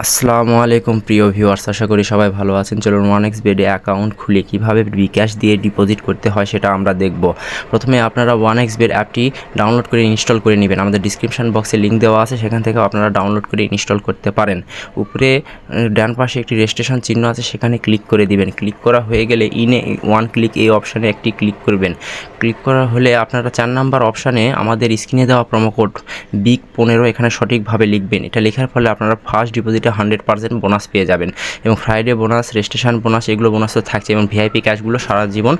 আসসালামু আলাইকুম প্রিয় ভিউয়ার্স, আশা করি সবাই ভালো আছেন। চলুন ওয়ানএক্স বেডে অ্যাকাউন্ট খুলে কীভাবে বিকাশ দিয়ে ডিপোজিট করতে হয় সেটা আমরা দেখব। প্রথমে আপনারা ওয়ানএক্স বেড অ্যাপটি ডাউনলোড করে ইনস্টল করে নেবেন। আমাদের ডিসক্রিপশন বক্সে লিঙ্ক দেওয়া আছে, সেখান থেকে আপনারা ডাউনলোড করে ইনস্টল করতে পারেন। উপরে ডান পাশে একটি রেজিস্ট্রেশন চিহ্ন আছে, সেখানে ক্লিক করে দিবেন। ক্লিক করা হয়ে গেলে ইনে ওয়ান ক্লিক এই অপশানে একটি ক্লিক করবেন। ক্লিক করা হলে আপনারা 4 নাম্বার অপশানে আমাদের স্ক্রিনে দেওয়া প্রোমোকোড BIG15 এখানে সঠিকভাবে লিখবেন। এটা লেখার ফলে আপনারা ফার্স্ট ডিপোজিটে 100% বোনাস পেয়ে যাবেন এবং ফ্রাইডে বোনাস, রেজিস্ট্রেশন বোনাস এগুলো বোনাস তো থাকছে এবং ভিআইপি ক্যাশগুলো সারা জীবন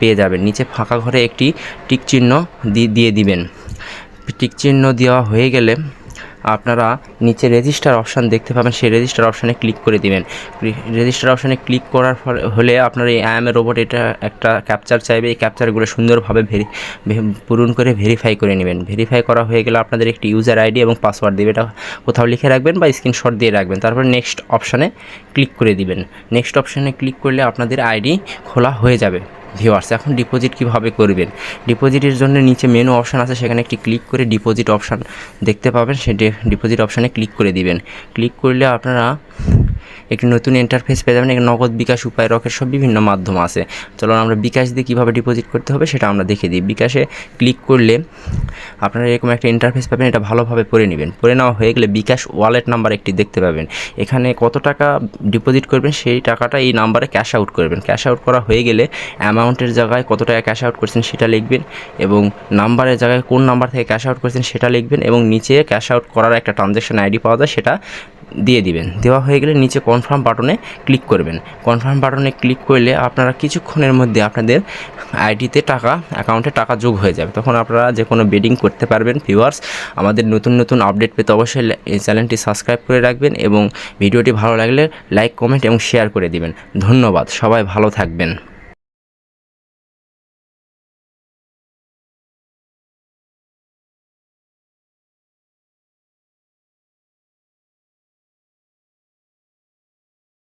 পেয়ে যাবেন। নিচে ফাঁকা ঘরে একটি টিক চিহ্ন দিয়ে দিবেন। টিক চিহ্ন দেওয়া হয়ে গেলে আপনারা নিচে রেজিস্টার অপশান দেখতে পাবেন, সেই রেজিস্টার অপশানে ক্লিক করে দিবেন। রেজিস্টার অপশানে ক্লিক করার হলে আপনার এই আই এম এ রোবট এটা একটা ক্যাপচার চাইবে। এই ক্যাপচারগুলো সুন্দরভাবে পূরণ করে ভেরিফাই করে নেবেন। ভেরিফাই করা হয়ে গেলে আপনাদের একটি ইউজার আইডি এবং পাসওয়ার্ড দেবে, এটা কোথাও লিখে রাখবেন বা স্ক্রিনশট দিয়ে রাখবেন। তারপর নেক্সট অপশানে ক্লিক করে দিবেন। নেক্সট অপশানে ক্লিক করলে আপনাদের আইডি খোলা হয়ে যাবে। ভিউয়ার্স, এখন ডিপোজিট কীভাবে করবেন? ডিপোজিটের জন্য নিচে মেনু অপশান আছে, সেখানে একটি ক্লিক করে ডিপোজিট অপশান দেখতে পাবেন, সেই ডিপোজিট অপশানে ক্লিক করে দিবেন। ক্লিক করলে আপনারা একটি নতুন ইন্টারফেস পেয়ে যাবেন। এখানে নগদ, বিকাশ, উপায়, রকেট সব বিভিন্ন মাধ্যম আছে। চলুন আমরা বিকাশ দিয়ে কীভাবে ডিপোজিট করতে হবে সেটা আমরা দেখে দিই। বিকাশে ক্লিক করলে আপনারা এরকম একটা ইন্টারফেস পাবেন, এটা ভালোভাবে পড়ে নেবেন। পড়ে নেওয়া হয়ে গেলে বিকাশ ওয়ালেট নাম্বার একটি দেখতে পাবেন। এখানে কত টাকা ডিপোজিট করবেন সেই টাকাটা এই নাম্বারে ক্যাশ আউট করবেন। ক্যাশ আউট করা হয়ে গেলে অ্যামাউন্টের জায়গায় কত টাকা ক্যাশ আউট করছেন সেটা লিখবেন এবং নাম্বারের জায়গায় কোন নাম্বার থেকে ক্যাশ আউট করছেন সেটা লিখবেন এবং নিচে ক্যাশ আউট করার একটা ট্রানজ্যাকশন আইডি পাওয়া যায়, সেটা দিয়ে দিবেন। দেওয়া হয়ে গেলে নিচে কনফার্ম বাটনে ক্লিক করবেন। কনফার্ম বাটনে ক্লিক করলে আপনারা কিছুক্ষণের মধ্যে আপনাদের আইডিতে টাকা, অ্যাকাউন্টে টাকা যোগ হয়ে যাবে। তখন আপনারা যে কোনো বেডিং করতে পারবেন। ভিউয়ার্স, আমাদের নতুন নতুন আপডেট পেতে অবশ্যই এই চ্যানেলটি সাবস্ক্রাইব করে রাখবেন এবং ভিডিওটি ভালো লাগলে লাইক, কমেন্ট এবং শেয়ার করে দিবেন। ধন্যবাদ, সবাই ভালো থাকবেন।